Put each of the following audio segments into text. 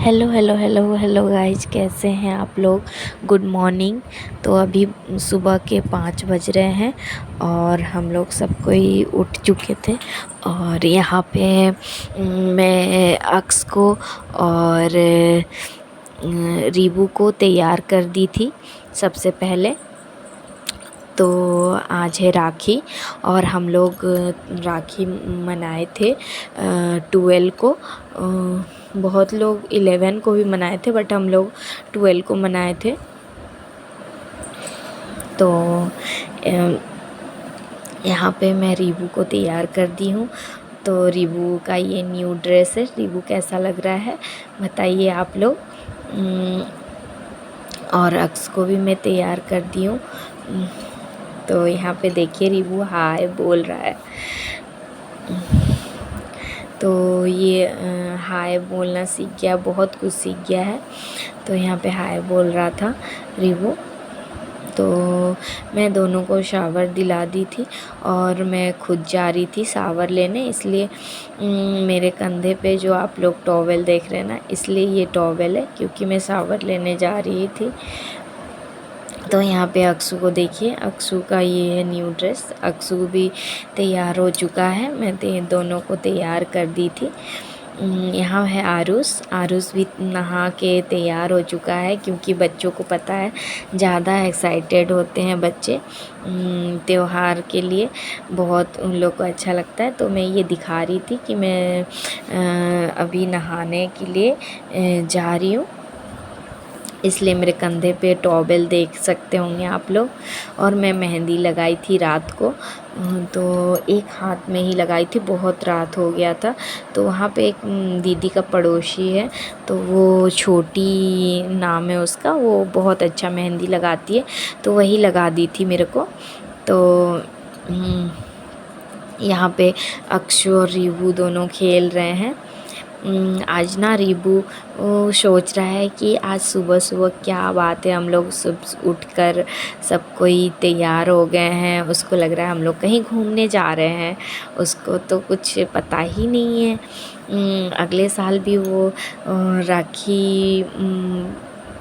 Hello hello hello hello guys, कैसे हैं आप लोग। Good morning. तो अभी सुबह के 5 बज रहे हैं और हम लोग सब कोई उठ चुके थे। और यहाँ पे मैं अक्स को और रीबू को तैयार कर दी थी सबसे पहले। तो आज है राखी और हम लोग राखी मनाए थे 12 को। बहुत लोग 11 को भी मनाए थे बट हम लोग 12 को मनाए थे। तो यहाँ पे मैं रीबू को तैयार कर दी हूँ। तो रीबू का ये न्यू ड्रेस है। रीबू कैसा लग रहा है बताइए आप लोग। और अक्स को भी मैं तैयार कर दी हूँ। तो यहाँ पे देखिए रीबू हाय बोल रहा है। तो ये हाय बोलना सीख गया, बहुत कुछ सीख गया है। तो यहाँ पे हाय बोल रहा था रीबू। तो मैं दोनों को शावर दिला दी थी और मैं खुद जा रही थी शावर लेने, इसलिए मेरे कंधे पे जो आप लोग टॉवेल देख रहे हैं ना, इसलिए ये टॉवेल है क्योंकि मैं शावर लेने जा रही थी। तो यहाँ पे अक्सू को देखिए, अक्सू का ये है न्यू ड्रेस। अक्सू भी तैयार हो चुका है, मैं दोनों को तैयार कर दी थी। यहाँ है आरुष। आरुष भी नहा के तैयार हो चुका है क्योंकि बच्चों को पता है ज़्यादा एक्साइटेड होते हैं बच्चे त्योहार के लिए, बहुत उन लोग को अच्छा लगता है। तो मैं ये दिखा रही थी कि मैं अभी नहाने के लिए जा रही हूँ, इसलिए मेरे कंधे पे टॉवेल देख सकते होंगे आप लोग। और मैं मेहंदी लगाई थी रात को, तो एक हाथ में ही लगाई थी, बहुत रात हो गया था। तो वहाँ पे एक दीदी का पड़ोसी है, तो वो छोटी नाम है उसका, वो बहुत अच्छा मेहंदी लगाती है, तो वही लगा दी थी मेरे को। तो यहाँ पे अक्षु और रीबू दोनों खेल रहे हैं। आज ना रीबू सोच रहा है कि आज सुबह सुबह क्या बात है, हम लोग सुबह उठकर सब कोई तैयार हो गए हैं। उसको लग रहा है हम लोग कहीं घूमने जा रहे हैं, उसको तो कुछ पता ही नहीं है। अगले साल भी वो राखी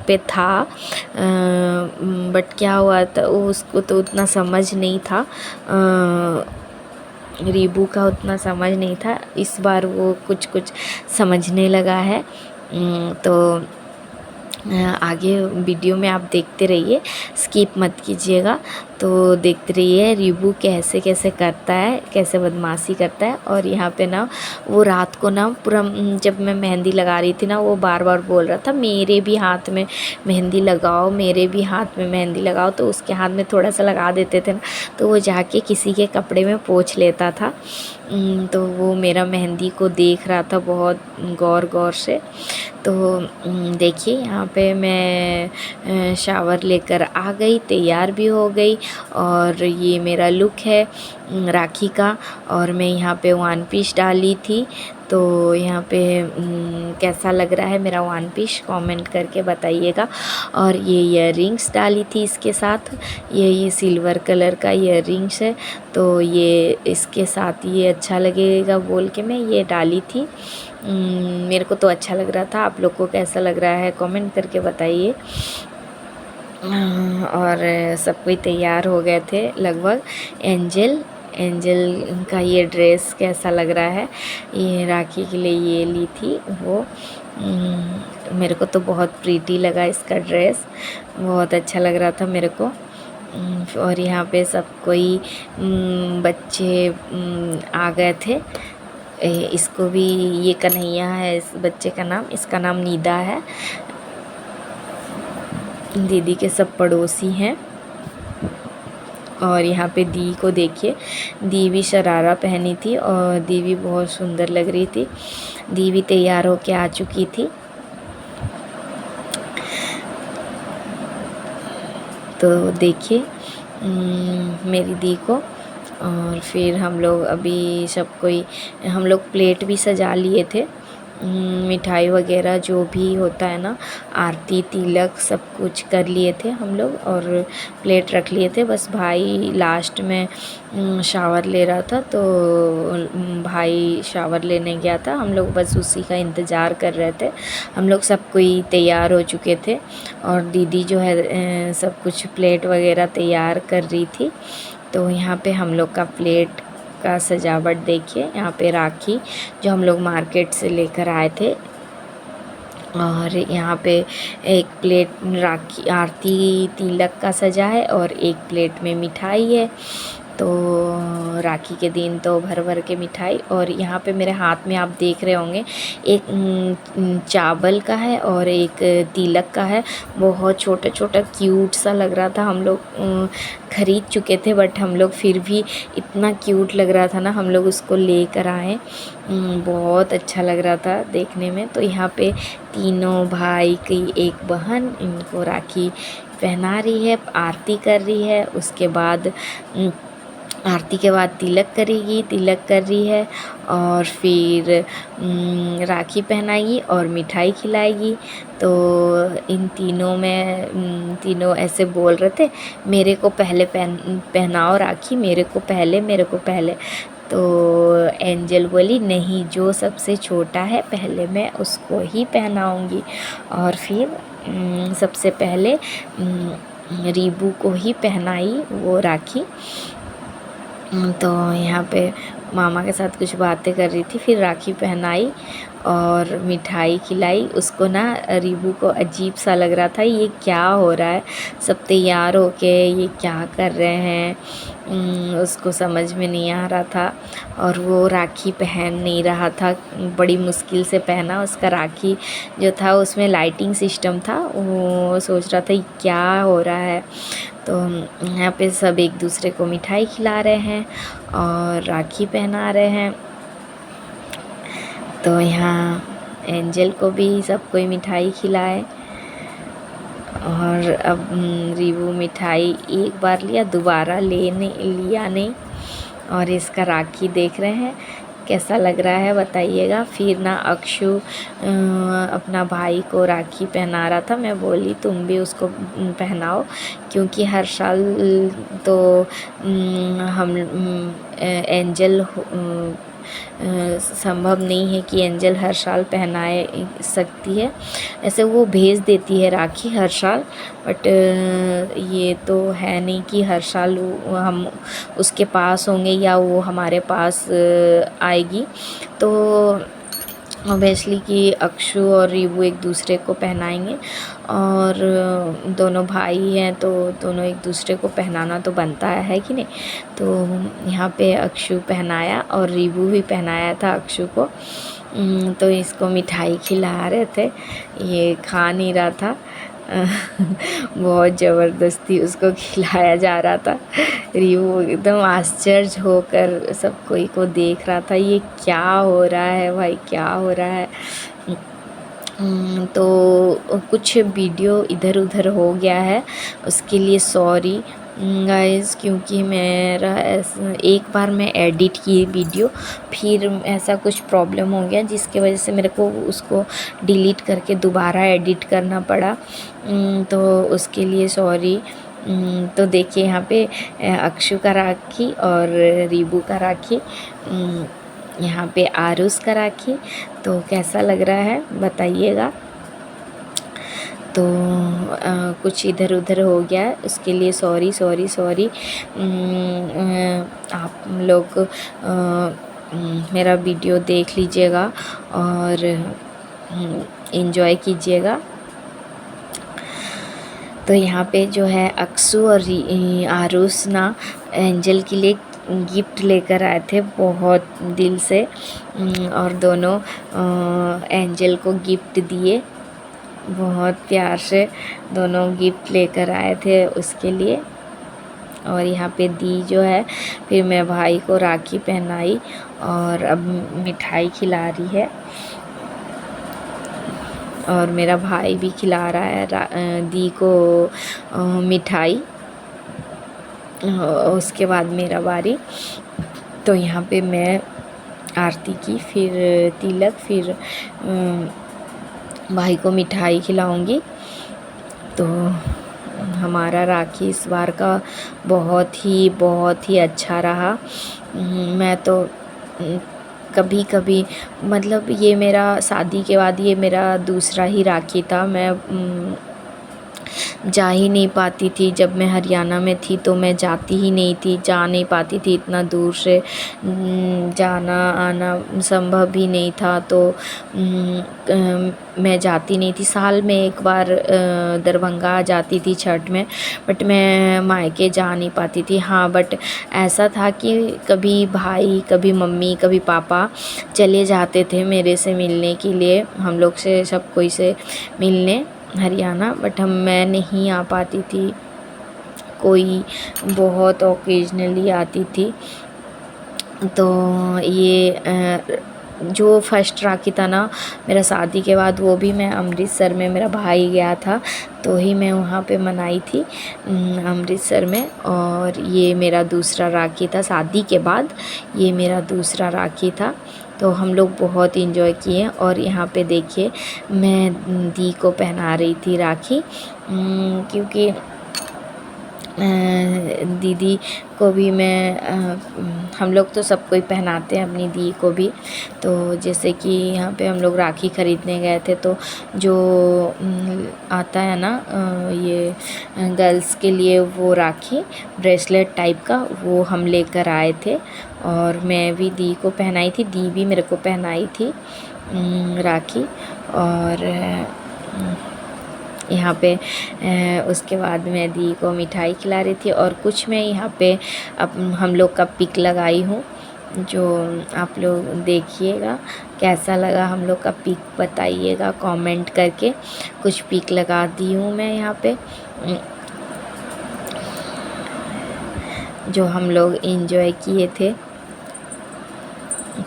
पे था, बट क्या हुआ था उसको तो उतना समझ नहीं था, रीबू का उतना समझ नहीं था। इस बार वो कुछ कुछ समझने लगा है। तो आगे वीडियो में आप देखते रहिए, स्किप मत कीजिएगा। तो देखते रहिए रीबू कैसे कैसे करता है, कैसे बदमाशी करता है। और यहाँ पे ना वो रात को ना पूरा जब मैं मेहंदी लगा रही थी ना, वो बार बार बोल रहा था मेरे भी हाथ में मेहंदी लगाओ, मेरे भी हाथ में मेहंदी लगाओ। तो उसके हाथ में थोड़ा सा लगा देते थे ना, तो वो जाके किसी के कपड़े में पोंछ लेता था। तो वो मेरा मेहंदी को देख रहा था बहुत गौर गौर से। तो देखिए यहाँ पे मैं शावर लेकर आ गई, तैयार भी हो गई। और ये मेरा लुक है राखी का। और मैं यहाँ पे वन पीस डाली थी। तो यहाँ पे कैसा लग रहा है मेरा वन पीस कमेंट करके बताइएगा। और ये ईयररिंग्स डाली थी इसके साथ, ये सिल्वर कलर का ईयररिंग्स है, तो ये इसके साथ ये अच्छा लगेगा बोल के मैं ये डाली थी। मेरे को तो अच्छा लग रहा था, आप लोग को कैसा लग रहा है कमेंट करके बताइए। और सब कोई तैयार हो गए थे लगभग। एंजल का ये ड्रेस कैसा लग रहा है, ये राखी के लिए ये ली थी वो। मेरे को तो बहुत प्रीटी लगा इसका ड्रेस, बहुत अच्छा लग रहा था मेरे को। और यहाँ पे सब कोई बच्चे आ गए थे। इसको भी, ये कन्हैया है इस बच्चे का नाम, इसका नाम नीदा है। दीदी के सब पड़ोसी हैं। और यहाँ पे दी को देखिए, दी भी शरारा पहनी थी और दी भी बहुत सुंदर लग रही थी। दी भी तैयार होके आ चुकी थी। तो देखिए मेरी दी को। और फिर हम लोग अभी सब कोई, हम लोग प्लेट भी सजा लिए थे मिठाई वगैरह जो भी होता है ना, आरती तिलक सब कुछ कर लिए थे हम लोग और प्लेट रख लिए थे। बस भाई लास्ट में शावर ले रहा था, तो भाई शावर लेने गया था, हम लोग बस उसी का इंतज़ार कर रहे थे। हम लोग सब कोई तैयार हो चुके थे और दीदी जो है सब कुछ प्लेट वगैरह तैयार कर रही थी। तो यहाँ पे हम लोग का प्लेट का सजावट देखिए, यहाँ पे राखी जो हम लोग मार्केट से लेकर आए थे, और यहाँ पे एक प्लेट राखी आरती तिलक का सजा है और एक प्लेट में मिठाई है। तो राखी के दिन तो भर भर के मिठाई। और यहाँ पे मेरे हाथ में आप देख रहे होंगे एक चावल का है और एक तिलक का है। बहुत छोटा छोटा क्यूट सा लग रहा था। हम लोग ख़रीद चुके थे बट हम लोग फिर भी इतना क्यूट लग रहा था ना, हम लोग उसको लेकर आए। बहुत अच्छा लग रहा था देखने में। तो यहाँ पे तीनों भाई की एक बहन इनको राखी पहना रही है, आरती कर रही है। उसके बाद आरती के बाद तिलक करेगी, तिलक कर रही है और फिर राखी पहनाएगी और मिठाई खिलाएगी। तो इन तीनों में तीनों ऐसे बोल रहे थे, मेरे को पहले पहनाओ राखी, मेरे को पहले। तो एंजल बोली नहीं, जो सबसे छोटा है पहले मैं उसको ही पहनाऊंगी। और फिर सबसे पहले रीबू को ही पहनाई वो राखी। तो यहाँ पे मामा के साथ कुछ बातें कर रही थी, फिर राखी पहनाई और मिठाई खिलाई उसको ना। रीबू को अजीब सा लग रहा था, ये क्या हो रहा है, सब तैयार होके ये क्या कर रहे हैं, उसको समझ में नहीं आ रहा था। और वो राखी पहन नहीं रहा था, बड़ी मुश्किल से पहना। उसका राखी जो था उसमें लाइटिंग सिस्टम था, वो सोच रहा था ये क्या हो रहा है। तो यहाँ पे सब एक दूसरे को मिठाई खिला रहे हैं और राखी पहना रहे हैं। तो यहाँ एंजल को भी सब कोई मिठाई खिलाए। और अब रीबू मिठाई एक बार लिया, दोबारा लिया नहीं। और इसका राखी देख रहे हैं कैसा लग रहा है बताइएगा। फिर ना अक्षु अपना भाई को राखी पहना रहा था। मैं बोली तुम भी उसको पहनाओ, क्योंकि हर साल तो हम एंजल संभव नहीं है कि एंजल हर साल पहनाए सकती है। ऐसे वो भेज देती है राखी हर साल, बट ये तो है नहीं कि हर साल हम उसके पास होंगे या वो हमारे पास आएगी। तो ऑब्वियसली कि अक्षु और रीबू एक दूसरे को पहनाएंगे, और दोनों भाई हैं तो दोनों एक दूसरे को पहनाना तो बनता है कि नहीं। तो यहाँ पे अक्षु पहनाया और रीबू भी पहनाया था अक्षु को। तो इसको मिठाई खिला रहे थे, ये खा नहीं रहा था। बहुत ज़बरदस्ती उसको खिलाया जा रहा था। रीबू एकदम आश्चर्य होकर सब कोई को देख रहा था, ये क्या हो रहा है भाई, क्या हो रहा है। तो कुछ वीडियो इधर उधर हो गया है, उसके लिए सॉरी गाइस, क्योंकि मेरा एक बार मैं एडिट किए वीडियो, फिर ऐसा कुछ प्रॉब्लम हो गया जिसके वजह से मेरे को उसको डिलीट करके दोबारा एडिट करना पड़ा। तो उसके लिए सॉरी। तो देखिए यहाँ पे अक्षु का राखी और रीबू का राखी, यहाँ पे आरुष का राखी। तो कैसा लग रहा है बताइएगा। तो कुछ इधर उधर हो गया है, उसके लिए सॉरी सॉरी सॉरी। आप लोग मेरा वीडियो देख लीजिएगा और एंजॉय कीजिएगा। तो यहाँ पे जो है अक्षु और आरुष ना एंजल के लिए गिफ्ट लेकर आए थे बहुत दिल से, और दोनों एंजल को गिफ्ट दिए। बहुत प्यार से दोनों गिफ्ट लेकर आए थे उसके लिए। और यहाँ पे दी जो है, फिर मैं भाई को राखी पहनाई और अब मिठाई खिला रही है, और मेरा भाई भी खिला रहा है दी को मिठाई। उसके बाद मेरा बारी। तो यहाँ पे मैं आरती की, फिर तिलक, फिर भाई को मिठाई खिलाऊंगी। तो हमारा राखी इस बार का बहुत ही अच्छा रहा। मैं तो कभी कभी मतलब ये मेरा शादी के बाद ये मेरा दूसरा ही राखी था। मैं जा ही नहीं पाती थी। जब मैं हरियाणा में थी तो मैं जाती ही नहीं थी, जा नहीं पाती थी इतना दूर से, जाना आना संभव ही नहीं था। तो मैं जाती नहीं थी। साल में एक बार दरभंगा आ जाती थी छठ में, बट मैं मायके जा नहीं पाती थी। हाँ, बट ऐसा था कि कभी भाई, कभी मम्मी, कभी पापा चले जाते थे मेरे से मिलने के लिए, हम लोग से, सब कोई से मिलने हरियाणा, बट मैं नहीं आ पाती थी। कोई बहुत ओकेजनली आती थी। तो ये जो फर्स्ट राखी था ना मेरा शादी के बाद, वो भी मैं अमृतसर में, मेरा भाई गया था तो ही मैं वहाँ पे मनाई थी अमृतसर में। और ये मेरा दूसरा राखी था शादी के बाद, ये मेरा दूसरा राखी था। तो हम लोग बहुत इन्जॉय किए। और यहाँ पे देखिए मैं दी को पहना रही थी राखी, क्योंकि दीदी को भी मैं हम लोग तो सबको ही पहनाते हैं, अपनी दी को भी। तो जैसे कि यहाँ पे हम लोग राखी ख़रीदने गए थे, तो जो आता है ना ये गर्ल्स के लिए वो राखी ब्रेसलेट टाइप का, वो हम लेकर आए थे। और मैं भी दी को पहनाई थी, दी भी मेरे को पहनाई थी राखी। और यहाँ पे उसके बाद मैं दी को मिठाई खिला रही थी। और कुछ मैं यहाँ पे अब हम लोग का पिक लगाई हूँ, जो आप लोग देखिएगा कैसा लगा हम लोग का पिक, बताइएगा कमेंट करके। कुछ पिक लगा दी हूँ मैं यहाँ पे, जो हम लोग एंजॉय किए थे।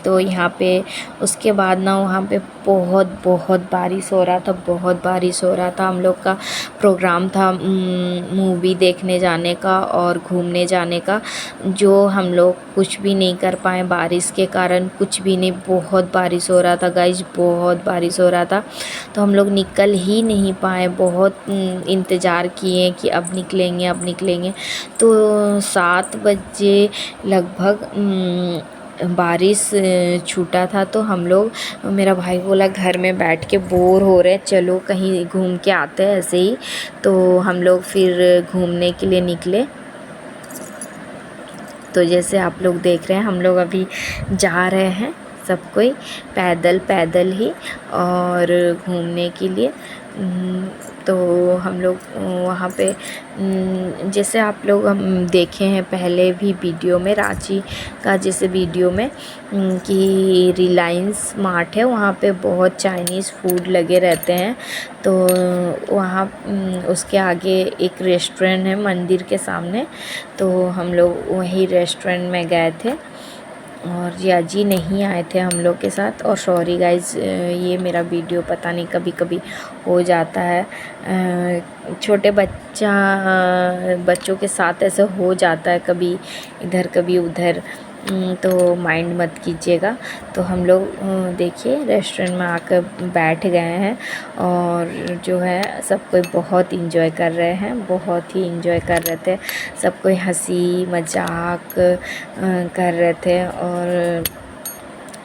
तो यहाँ पे उसके बाद ना वहाँ पे बहुत बारिश हो रहा था, बहुत बारिश हो रहा था। हम लोग का प्रोग्राम था मूवी देखने जाने का और घूमने जाने का, जो हम लोग कुछ भी नहीं कर पाए बारिश के कारण, कुछ भी नहीं। बहुत बारिश हो रहा था गाइज, बहुत बारिश हो रहा था। तो हम लोग निकल ही नहीं पाए, बहुत इंतज़ार किए कि अब निकलेंगे, अब निकलेंगे। तो 7 बजे लगभग बारिश छूटा था। तो हम लोग, मेरा भाई बोला घर में बैठ के बोर हो रहे, चलो कहीं घूम के आते हैं ऐसे ही। तो हम लोग फिर घूमने के लिए निकले। तो जैसे आप लोग देख रहे हैं, हम लोग अभी जा रहे हैं सब कोई पैदल ही और घूमने के लिए। तो हम लोग वहाँ पे जैसे आप लोग हम देखे हैं पहले भी वीडियो में, रांची का जैसे वीडियो में कि रिलायंस मार्ट है, वहाँ पे बहुत चाइनीज़ फूड लगे रहते हैं। तो वहाँ उसके आगे एक रेस्टोरेंट है मंदिर के सामने, तो हम लोग वही रेस्टोरेंट में गए थे। और जिया जी नहीं आए थे हम लोग के साथ। और सॉरी गाइज़, ये मेरा वीडियो पता नहीं कभी कभी हो जाता है, छोटे बच्चों के साथ ऐसे हो जाता है, कभी इधर कभी उधर, तो माइंड मत कीजिएगा। तो हम लोग देखिए रेस्टोरेंट में आकर बैठ गए हैं और जो है सब कोई बहुत इंजॉय कर रहे हैं, बहुत ही इंजॉय कर रहे थे। सब कोई हंसी मजाक कर रहे थे। और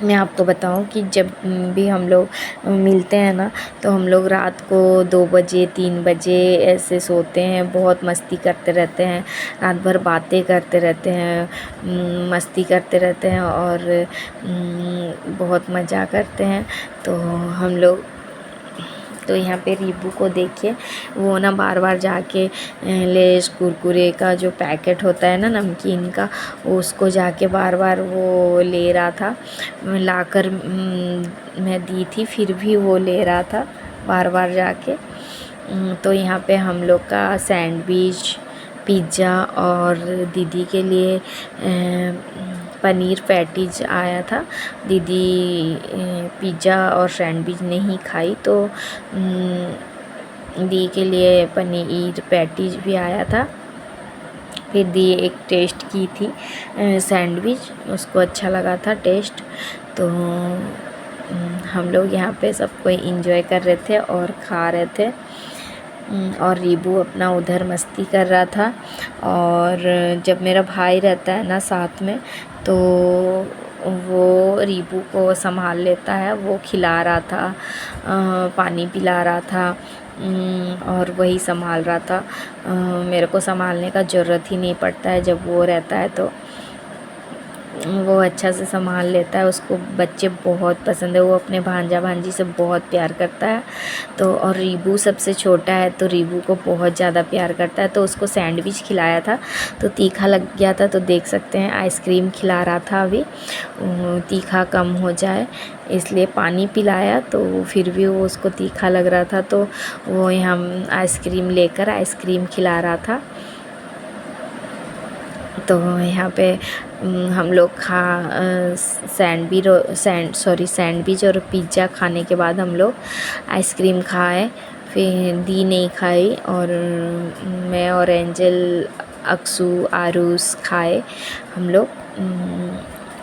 मैं आपको बताऊं कि जब भी हम लोग मिलते हैं ना, तो हम लोग रात को 2 बजे 3 बजे ऐसे सोते हैं, बहुत मस्ती करते रहते हैं, रात भर बातें करते रहते हैं, मस्ती करते रहते हैं और बहुत मज़ा करते हैं। तो हम लोग, तो यहाँ पे रीबू को देखिए, वो ना बार बार जाके लेस कुरकुरे का जो पैकेट होता है ना नमकीन का, वो उसको जाके बार बार वो ले रहा था। लाकर मैं दी थी, फिर भी वो ले रहा था बार बार जाके। तो यहाँ पे हम लोग का सैंडविच, पिज़्ज़ा और दीदी के लिए पनीर पैटीज आया था। दीदी पिज़्ज़ा और सैंडविच नहीं खाई, तो दी के लिए पनीर पैटीज भी आया था। फिर दी एक टेस्ट की थी सैंडविच, उसको अच्छा लगा था टेस्ट। तो हम लोग यहाँ पे सब कोई इंजॉय कर रहे थे और खा रहे थे। और रीबू अपना उधर मस्ती कर रहा था। और जब मेरा भाई रहता है ना साथ में, तो वो रीबू को संभाल लेता है। वो खिला रहा था, पानी पिला रहा था, और वही संभाल रहा था। मेरे को संभालने का ज़रूरत ही नहीं पड़ता है जब वो रहता है, तो वो अच्छा से संभाल लेता है। उसको बच्चे बहुत पसंद है, वो अपने भांजा भांजी से बहुत प्यार करता है। तो और रीबू सबसे छोटा है, तो रीबू को बहुत ज़्यादा प्यार करता है। तो उसको सैंडविच खिलाया था, तो तीखा लग गया था, तो देख सकते हैं आइसक्रीम खिला रहा था। अभी तीखा कम हो जाए इसलिए पानी पिलाया, तो फिर भी वो उसको तीखा लग रहा था, तो वो यहाँ आइसक्रीम लेकर आइसक्रीम खिला रहा था। तो यहाँ पे हम लोग सैंडविच और पिज़्ज़ा खाने के बाद हम लोग आइसक्रीम खाए। फिर दी नहीं खाई, और मैं और एंजल, अक्सू, आरूस खाए हम लोग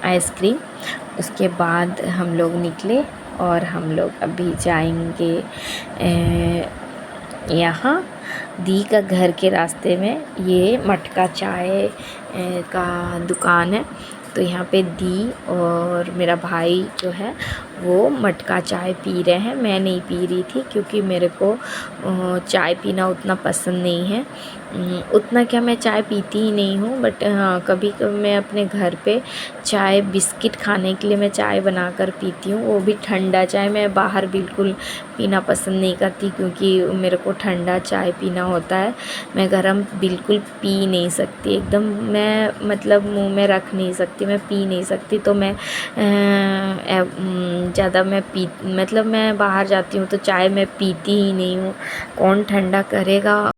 आइसक्रीम। उसके बाद हम लोग निकले और हम लोग अभी जाएंगे यहाँ दी का घर के रास्ते में ये मटका चाय का दुकान है। तो यहाँ पे दी और मेरा भाई जो है वो मटका चाय पी रहे हैं। मैं नहीं पी रही थी क्योंकि मेरे को चाय पीना उतना पसंद नहीं है। उतना क्या, मैं चाय पीती ही नहीं हूँ, बट हाँ कभी कभी मैं अपने घर पे चाय बिस्किट खाने के लिए मैं चाय बनाकर पीती हूँ, वो भी ठंडा चाय। मैं बाहर बिल्कुल पीना पसंद नहीं करती क्योंकि मेरे को ठंडा चाय पीना होता है। मैं गरम बिल्कुल पी नहीं सकती, एकदम मैं मतलब मुंह में रख नहीं सकती, मैं पी नहीं सकती। तो मैं ज़्यादा मतलब मैं बाहर जाती हूँ तो चाय मैं पीती ही नहीं हूँ। कौन ठंडा करेगा।